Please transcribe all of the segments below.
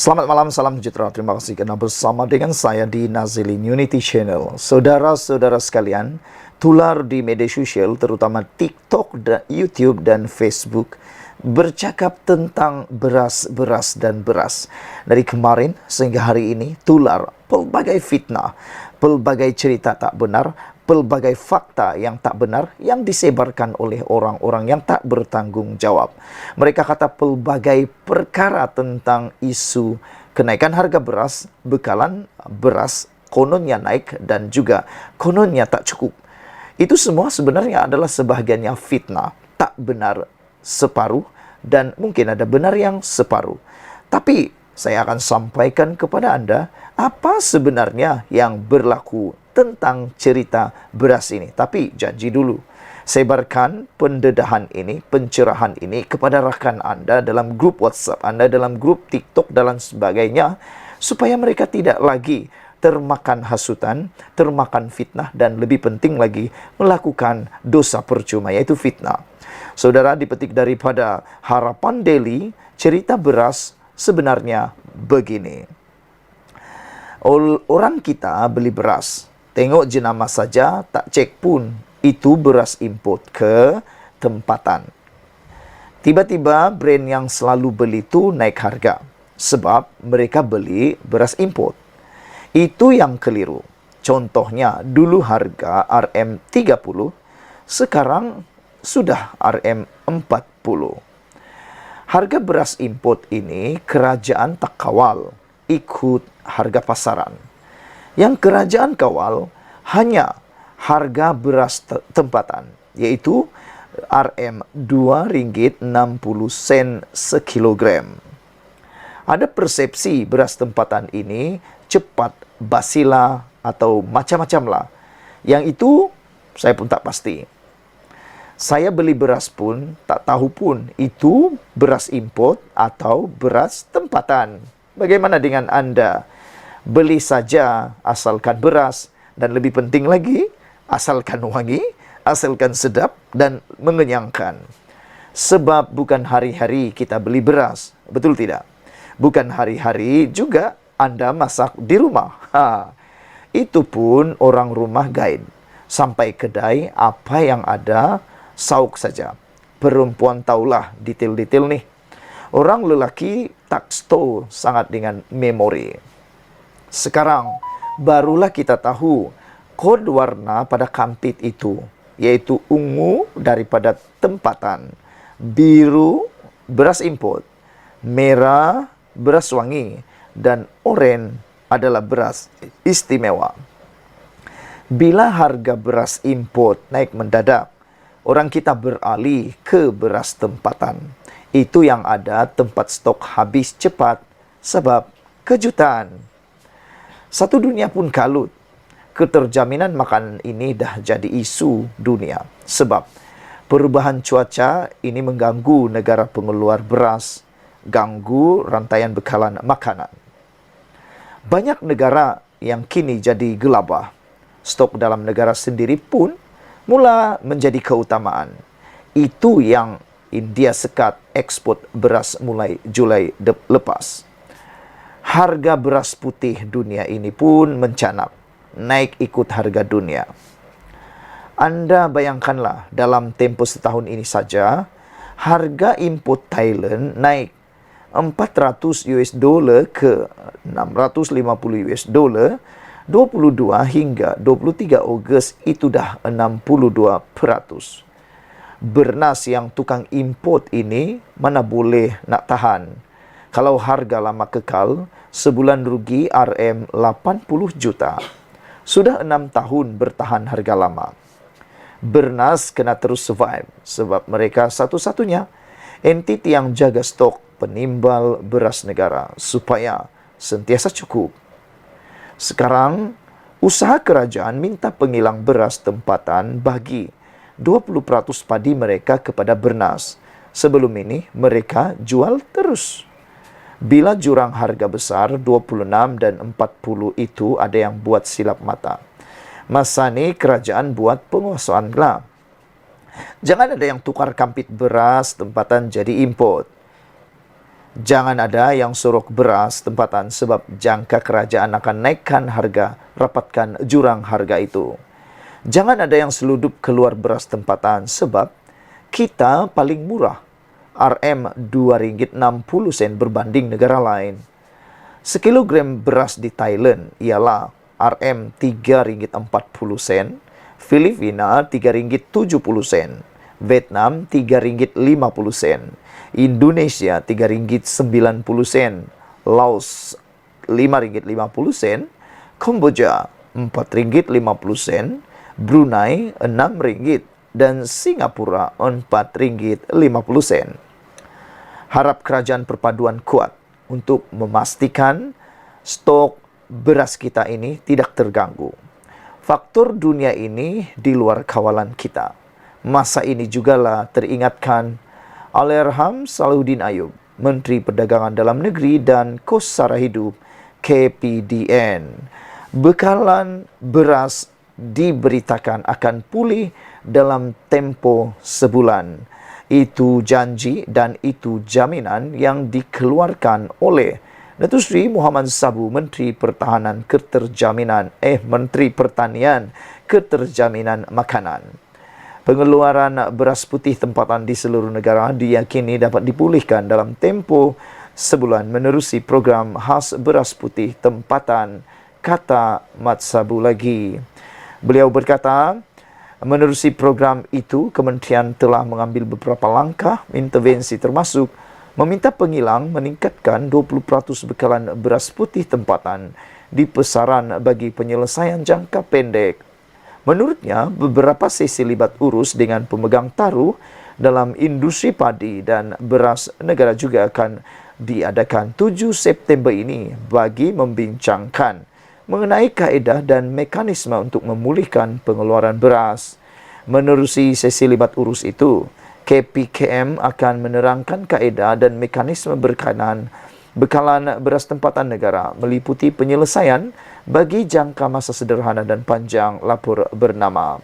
Selamat malam, salam sejahtera. Terima kasih kerana bersama dengan saya di Nazilin Unity Channel. Saudara-saudara sekalian, tular di media sosial terutama TikTok, YouTube dan Facebook bercakap tentang beras dan beras. Dari kemarin sehingga hari ini tular pelbagai fitnah, pelbagai cerita tak benar, pelbagai fakta yang tak benar yang disebarkan oleh orang-orang yang tak bertanggung jawab. Mereka kata pelbagai perkara tentang isu kenaikan harga beras, bekalan beras kononnya naik dan juga kononnya tak cukup. Itu semua sebenarnya adalah sebahagiannya fitnah, tak benar separuh dan mungkin ada benar yang separuh. Tapi saya akan sampaikan kepada Anda apa sebenarnya yang berlaku tentang cerita beras ini. Tapi janji dulu, sebarkan pendedahan ini, pencerahan ini kepada rakan Anda dalam grup WhatsApp Anda, dalam grup TikTok dan sebagainya, supaya mereka tidak lagi termakan hasutan, termakan fitnah, dan lebih penting lagi melakukan dosa percuma, yaitu fitnah. Saudara, dipetik daripada Harapan Daily, cerita beras sebenarnya begini. Orang kita beli beras, tengok jenama saja, tak cek pun itu beras import ke tempatan. Tiba-tiba brand yang selalu beli itu naik harga sebab mereka beli beras import. Itu yang keliru. Contohnya, dulu harga RM30, sekarang sudah RM40. Harga beras import ini kerajaan tak kawal, ikut harga pasaran. Yang kerajaan kawal hanya harga beras tempatan, yaitu RM2.60 sekilogram. Ada persepsi beras tempatan ini cepat basilah atau macam-macam lah. Yang itu saya pun tak pasti. Saya beli beras pun tak tahu pun itu beras import atau beras tempatan. Bagaimana dengan Anda? Beli saja asalkan beras, dan lebih penting lagi asalkan wangi, asalkan sedap dan mengenyangkan. Sebab bukan hari-hari kita beli beras, betul tidak? Bukan hari-hari juga Anda masak di rumah. Itu pun orang rumah guide. Sampai kedai apa yang ada, sauk saja. Perempuan tahulah detail-detail nih. Orang lelaki tak store sangat dengan memori. Sekarang barulah kita tahu kod warna pada kampit itu, yaitu ungu daripada tempatan, biru beras import, merah beras wangi, dan oranye adalah beras istimewa. Bila harga beras import naik mendadak, orang kita beralih ke beras tempatan. Itu yang ada tempat stok habis cepat sebab kejutan. Satu dunia pun kalut. Keterjaminan makanan ini dah jadi isu dunia. Sebab perubahan cuaca ini mengganggu negara pengeluar beras, ganggu rantaian bekalan makanan. Banyak negara yang kini jadi gelabah. Stok dalam negara sendiri pun mula menjadi keutamaan. Itu yang India sekat ekspor beras mulai Julai lepas. Harga beras putih dunia ini pun mencanap, naik ikut harga dunia. Anda bayangkanlah dalam tempoh setahun ini saja, harga import Thailand naik 400 US dollar ke 650 US dollar, 22 hingga 23 Ogos itu dah 62%. Bernas yang tukang import ini mana boleh nak tahan. Kalau harga lama kekal, sebulan rugi RM80 juta. Sudah 6 tahun bertahan harga lama. Bernas kena terus survive sebab mereka satu-satunya entiti yang jaga stok penimbal beras negara supaya sentiasa cukup. Sekarang, usaha kerajaan minta pengilang beras tempatan bagi 20% padi mereka kepada Bernas. Sebelum ini, mereka jual terus. Bila jurang harga besar 26 dan 40 itu ada yang buat silap mata. Masa ni kerajaan buat penguasaan lah. Jangan ada yang tukar kampit beras tempatan jadi import. Jangan ada yang sorok beras tempatan sebab jangka kerajaan akan naikkan harga, rapatkan jurang harga itu. Jangan ada yang seludup keluar beras tempatan sebab kita paling murah, RM RM2.60 berbanding negara lain. Sekilogram beras di Thailand ialah RM RM3.40, Filipina RM3.70, Vietnam RM3.50, Indonesia RM3.90, Laos RM5.50, Kamboja RM4.50, Brunei RM6 dan Singapura RM4.50. Harap kerajaan perpaduan kuat untuk memastikan stok beras kita ini tidak terganggu. Faktor dunia ini di luar kawalan kita. Masa ini jugalah teringatkan Allahyarham Salahuddin Ayub, Menteri Perdagangan Dalam Negeri dan Kos Sara Hidup KPDN. Bekalan beras diberitakan akan pulih dalam tempo sebulan. Itu janji dan itu jaminan yang dikeluarkan oleh Datuk Seri Muhammad Sabu, Menteri Pertahanan Menteri Pertanian Keterjaminan Makanan. Pengeluaran beras putih tempatan di seluruh negara diyakini dapat dipulihkan dalam tempo sebulan menerusi program khas beras putih tempatan, kata Mat Sabu lagi. Beliau berkata, menerusi program itu, kementerian telah mengambil beberapa langkah intervensi termasuk meminta pengilang meningkatkan 20% bekalan beras putih tempatan di pasaran bagi penyelesaian jangka pendek. Menurutnya, beberapa sesi libat urus dengan pemegang taruh dalam industri padi dan beras negara juga akan diadakan 7 September ini bagi membincangkan mengenai kaedah dan mekanisme untuk memulihkan pengeluaran beras. Menerusi sesi libat urus itu, KPKM akan menerangkan kaedah dan mekanisme berkaitan bekalan beras tempatan negara meliputi penyelesaian bagi jangka masa sederhana dan panjang, lapor bernama.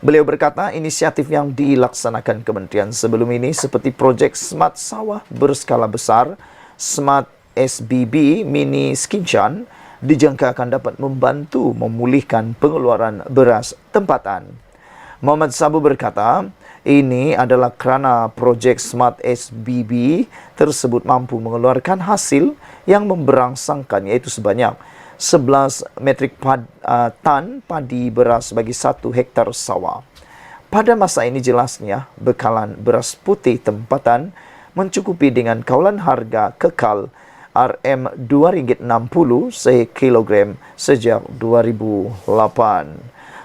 Beliau berkata, inisiatif yang dilaksanakan kementerian sebelum ini seperti projek Smart Sawah berskala besar, Smart SBB Mini Skinchan, dijangka akan dapat membantu memulihkan pengeluaran beras tempatan. Muhammad Sabu berkata, ini adalah kerana projek Smart SBB tersebut mampu mengeluarkan hasil yang memberangsangkan, iaitu sebanyak 11 metrik tan padi beras bagi 1 hektar sawah. Pada masa ini jelasnya, bekalan beras putih tempatan mencukupi dengan kawalan harga kekal RM2.60 sekilogram sejak 2008.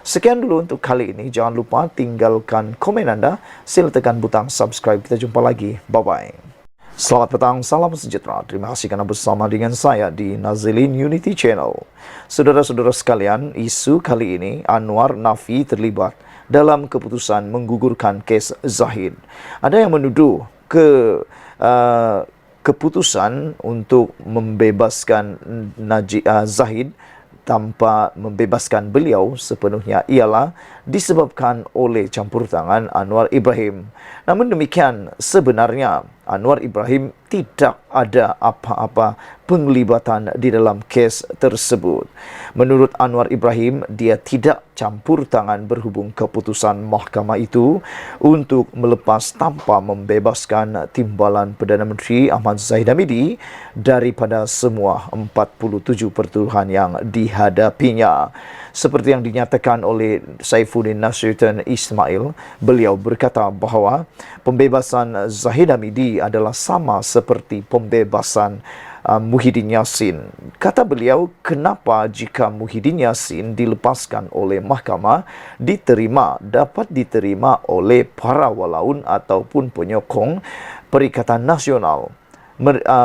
Sekian dulu untuk kali ini. Jangan lupa tinggalkan komen anda. Sila tekan butang subscribe. Kita jumpa lagi. Bye-bye. Selamat petang, salam sejahtera. Terima kasih kerana bersama dengan saya di Nazilin Unity Channel. Saudara-saudara sekalian, isu kali ini Anwar Nafi terlibat dalam keputusan menggugurkan kes Zahid. Ada yang menuduh keputusan untuk membebaskan Zahid tanpa membebaskan beliau sepenuhnya ialah disebabkan oleh campur tangan Anwar Ibrahim. Namun demikian, sebenarnya Anwar Ibrahim tidak ada apa-apa penglibatan di dalam kes tersebut. Menurut Anwar Ibrahim, dia tidak campur tangan berhubung keputusan mahkamah itu untuk melepas tanpa membebaskan timbalan Perdana Menteri Ahmad Zahid Hamidi daripada semua 47 pertuduhan yang dihadapinya. Seperti yang dinyatakan oleh Saifuddin Nasiruddin Ismail, beliau berkata bahawa pembebasan Zahid Hamidi adalah sama seperti pembebasan Muhyiddin Yassin. Kata beliau, kenapa jika Muhyiddin Yassin dilepaskan oleh mahkamah dapat diterima oleh para walaun ataupun penyokong Perikatan Nasional.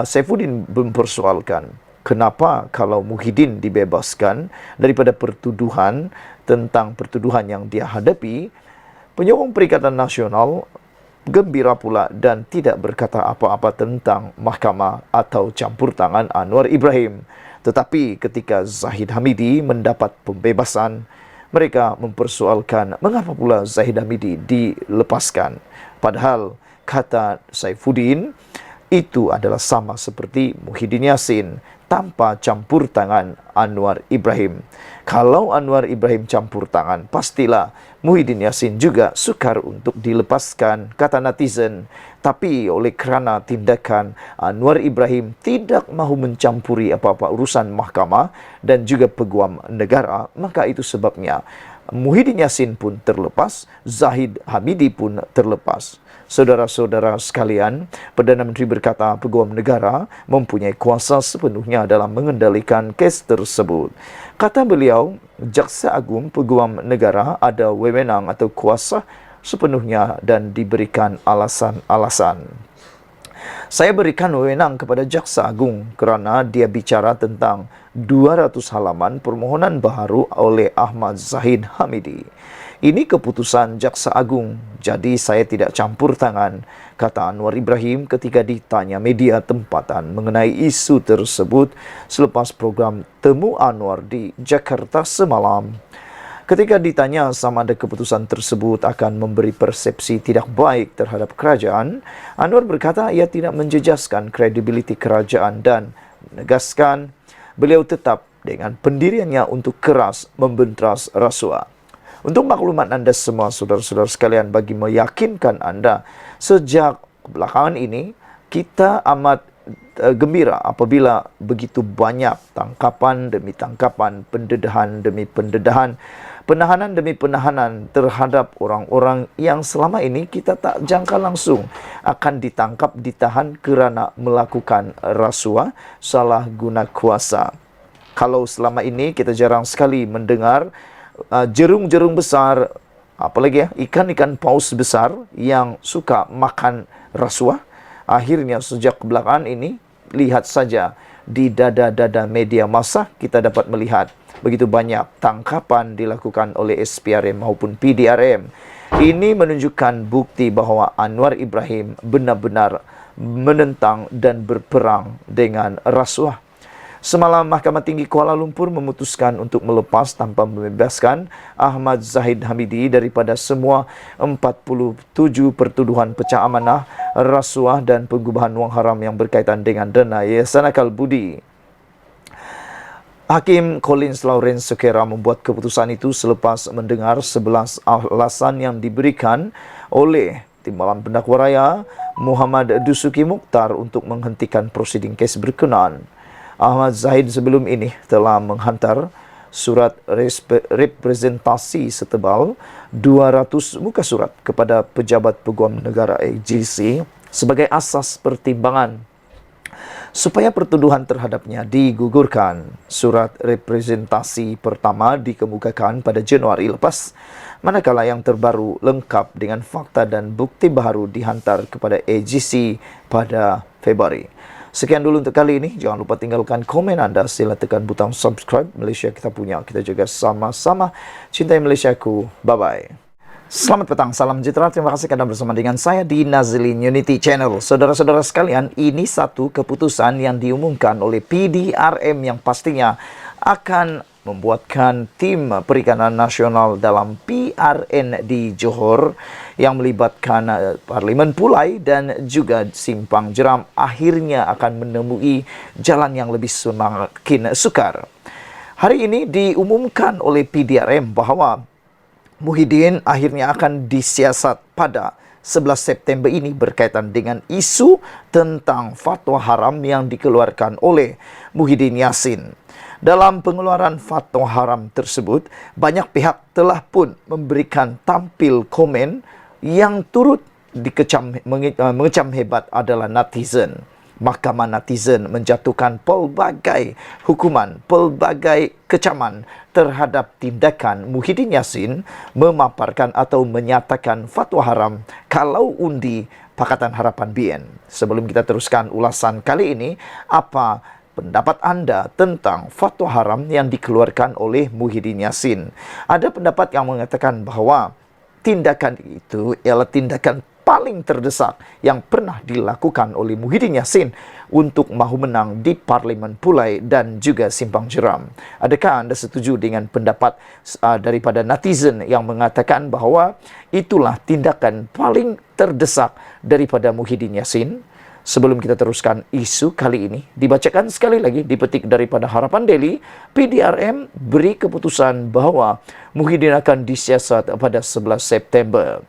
Saifuddin mempersoalkan, kenapa kalau Muhyiddin dibebaskan daripada pertuduhan yang dia hadapi, penyokong Perikatan Nasional gembira pula dan tidak berkata apa-apa tentang mahkamah atau campur tangan Anwar Ibrahim. Tetapi ketika Zahid Hamidi mendapat pembebasan, mereka mempersoalkan mengapa pula Zahid Hamidi dilepaskan. Padahal, kata Saifuddin, itu adalah sama seperti Muhyiddin Yassin tanpa campur tangan Anwar Ibrahim. Kalau Anwar Ibrahim campur tangan, pastilah Muhyiddin Yassin juga sukar untuk dilepaskan, kata netizen. Tapi oleh kerana tindakan Anwar Ibrahim tidak mahu mencampuri apa-apa urusan mahkamah dan juga peguam negara, maka itu sebabnya Muhyiddin Yassin pun terlepas, Zahid Hamidi pun terlepas. Saudara-saudara sekalian, Perdana Menteri berkata peguam negara mempunyai kuasa sepenuhnya dalam mengendalikan kes tersebut. Kata beliau, Jaksa Agung Peguam Negara ada wewenang atau kuasa sepenuhnya dan diberikan alasan-alasan. Saya berikan wewenang kepada Jaksa Agung kerana dia bicara tentang 200 halaman permohonan baharu oleh Ahmad Zahid Hamidi. Ini keputusan Jaksa Agung, jadi saya tidak campur tangan, kata Anwar Ibrahim ketika ditanya media tempatan mengenai isu tersebut selepas program Temu Anwar di Jakarta semalam. Ketika ditanya sama ada keputusan tersebut akan memberi persepsi tidak baik terhadap kerajaan, Anwar berkata ia tidak menjejaskan kredibiliti kerajaan dan menegaskan beliau tetap dengan pendiriannya untuk keras membenteras rasuah. Untuk maklumat anda semua, saudara-saudara sekalian, bagi meyakinkan anda, sejak belakangan ini, kita amat gembira apabila begitu banyak tangkapan demi tangkapan, pendedahan demi pendedahan, penahanan demi penahanan terhadap orang-orang yang selama ini kita tak jangka langsung akan ditangkap, ditahan kerana melakukan rasuah, salah guna kuasa. Kalau selama ini kita jarang sekali mendengar jerung-jerung besar, apalagi ikan-ikan paus besar yang suka makan rasuah. Akhirnya sejak belakangan ini, lihat saja di dada-dada media massa kita dapat melihat begitu banyak tangkapan dilakukan oleh SPRM maupun PDRM. Ini menunjukkan bukti bahawa Anwar Ibrahim benar-benar menentang dan berperang dengan rasuah. Semalam, Mahkamah Tinggi Kuala Lumpur memutuskan untuk melepas tanpa membebaskan Ahmad Zahid Hamidi daripada semua 47 pertuduhan pecah amanah, rasuah dan pengubahan wang haram yang berkaitan dengan dana Yayasan Akal Budi. Hakim Collins Lawrence Sukera membuat keputusan itu selepas mendengar 11 alasan yang diberikan oleh Timbalan Pendakwa Raya Muhammad Dusuki Mukhtar untuk menghentikan prosiding kes berkenaan. Ahmad Zahid sebelum ini telah menghantar surat representasi setebal 200 muka surat kepada Pejabat Peguam Negara AGC sebagai asas pertimbangan supaya pertuduhan terhadapnya digugurkan. Surat representasi pertama dikemukakan pada Januari lepas, manakala yang terbaru lengkap dengan fakta dan bukti baharu dihantar kepada AGC pada Februari. Sekian dulu untuk kali ini. Jangan lupa tinggalkan komen anda. Sila tekan butang subscribe. Malaysia kita punya. Kita juga sama-sama cintai Malaysiaku. Bye-bye. Selamat petang. Salam sejahtera. Terima kasih kerana bersama dengan saya di Nazlin Unity Channel. Saudara-saudara sekalian, ini satu keputusan yang diumumkan oleh PDRM yang pastinya akan membuatkan tim perikanan nasional dalam PRN di Johor yang melibatkan Parlimen Pulai dan juga Simpang Jeram akhirnya akan menemui jalan yang lebih semakin sukar. Hari ini diumumkan oleh PDRM bahawa Muhyiddin akhirnya akan disiasat pada 11 September ini berkaitan dengan isu tentang fatwa haram yang dikeluarkan oleh Muhyiddin Yassin. Dalam pengeluaran fatwa haram tersebut, banyak pihak telah pun memberikan tampil komen yang turut mengecam hebat adalah netizen. Mahkamah netizen menjatuhkan pelbagai hukuman, pelbagai kecaman terhadap tindakan Muhyiddin Yassin memaparkan atau menyatakan fatwa haram kalau undi Pakatan Harapan BN. Sebelum kita teruskan ulasan kali ini, apa pendapat anda tentang fatwa haram yang dikeluarkan oleh Muhyiddin Yassin? Ada pendapat yang mengatakan bahawa tindakan itu ialah tindakan paling terdesak yang pernah dilakukan oleh Muhyiddin Yassin untuk mahu menang di Parlimen Pulai dan juga Simpang Jeram. Adakah anda setuju dengan pendapat daripada netizen yang mengatakan bahawa itulah tindakan paling terdesak daripada Muhyiddin Yassin? Sebelum kita teruskan isu kali ini, dibacakan sekali lagi, dipetik daripada Harapan Daily, PDRM beri keputusan bahawa Muhyiddin akan disiasat pada 11 September.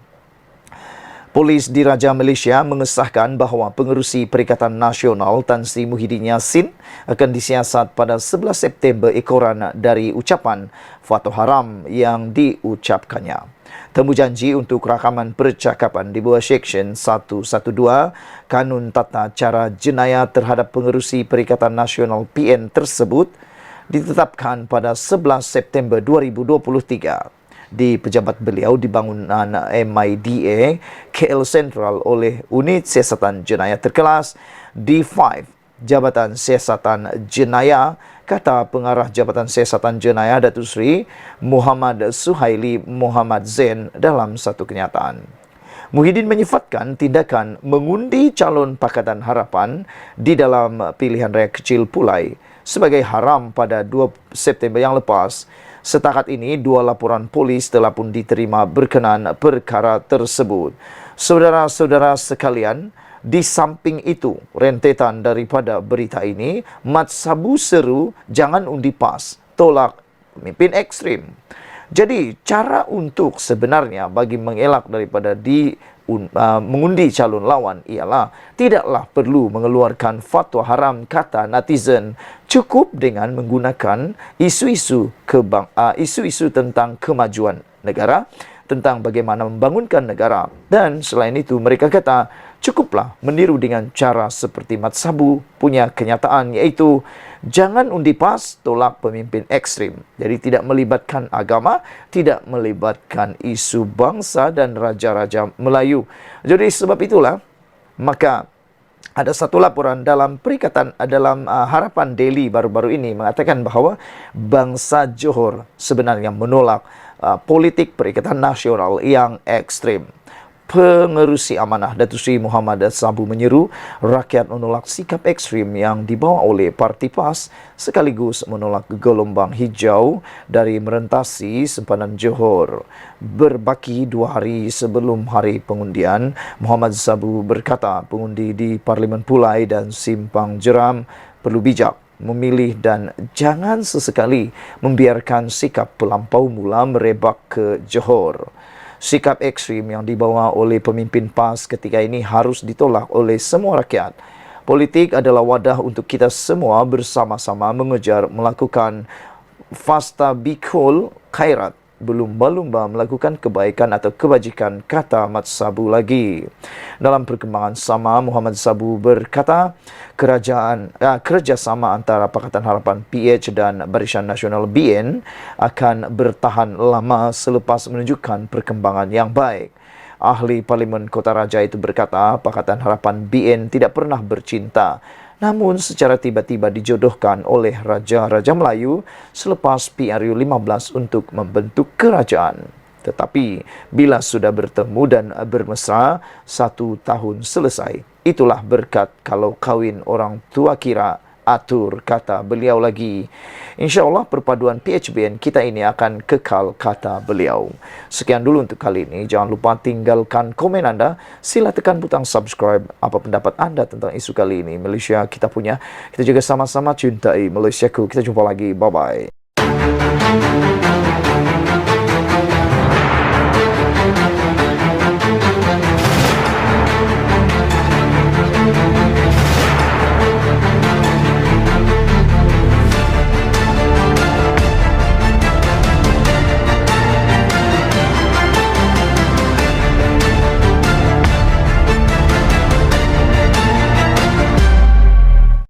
Polis Diraja Malaysia mengesahkan bahawa pengerusi Perikatan Nasional Tan Sri Muhyiddin Yassin akan disiasat pada 11 September ekoran dari ucapan fatwa haram yang diucapkannya. Temu janji untuk rakaman percakapan di bawah Seksyen 112 Kanun Tata Cara Jenayah terhadap pengerusi Perikatan Nasional PN tersebut ditetapkan pada 11 September 2023. Di pejabat beliau di bangunan MIDA KL Sentral oleh Unit Siasatan Jenayah Terkelas D5 Jabatan Siasatan Jenayah, kata pengarah Jabatan Siasatan Jenayah Datuk Seri Muhammad Suhaili Muhammad Zain dalam satu kenyataan. Muhyiddin menyifatkan tindakan mengundi calon Pakatan Harapan di dalam pilihan raya kecil Pulai sebagai haram pada 2 September yang lepas. Setakat ini, 2 laporan polis telah pun diterima berkenaan perkara tersebut. Saudara-saudara sekalian, di samping itu, rentetan daripada berita ini, Mat Sabu seru jangan undi PAS, tolak pemimpin ekstrim. Jadi, cara untuk sebenarnya bagi mengelak daripada mengundi calon lawan ialah tidaklah perlu mengeluarkan fatwa haram, kata netizen. Cukup dengan menggunakan isu-isu tentang kemajuan negara, tentang bagaimana membangunkan negara. Dan selain itu, mereka kata cukuplah meniru dengan cara seperti Mat Sabu punya kenyataan, iaitu jangan undi PAS, tolak pemimpin ekstrim. Jadi tidak melibatkan agama, tidak melibatkan isu bangsa dan raja-raja Melayu. Jadi sebab itulah, maka ada satu laporan dalam Harapan Daily baru-baru ini mengatakan bahawa bangsa Johor sebenarnya menolak politik Perikatan Nasional yang ekstrim. Pengerusi amanah Datuk Seri Muhammad Sabu menyeru rakyat menolak sikap ekstrim yang dibawa oleh Parti PAS sekaligus menolak gelombang hijau dari merentasi sempadan Johor. Berbaki 2 hari sebelum hari pengundian, Muhammad Sabu berkata pengundi di Parlimen Pulai dan Simpang Jeram perlu bijak memilih dan jangan sesekali membiarkan sikap pelampau mula merebak ke Johor. Sikap ekstrim yang dibawa oleh pemimpin PAS ketika ini harus ditolak oleh semua rakyat. Politik adalah wadah untuk kita semua bersama-sama mengejar melakukan fastabikul khairat, berlumba-lumba melakukan kebaikan atau kebajikan, kata Mat Sabu lagi. Dalam perkembangan sama, Muhammad Sabu berkata kerjasama antara Pakatan Harapan PH dan Barisan Nasional BN akan bertahan lama selepas menunjukkan perkembangan yang baik. Ahli Parlimen Kota Raja itu berkata Pakatan Harapan BN tidak pernah bercinta, namun secara tiba-tiba dijodohkan oleh Raja-Raja Melayu selepas PRU 15 untuk membentuk kerajaan. Tetapi bila sudah bertemu dan bermesra, 1 tahun selesai. Itulah berkat kalau kahwin orang tua kira atur, kata beliau lagi. InsyaAllah perpaduan PHBN kita ini akan kekal, kata beliau. Sekian dulu untuk kali ini. Jangan lupa tinggalkan komen anda. Sila tekan butang subscribe. Apa pendapat anda tentang isu kali ini? Malaysia kita punya. Kita juga sama-sama cintai Malaysiaku. Kita jumpa lagi. Bye-bye.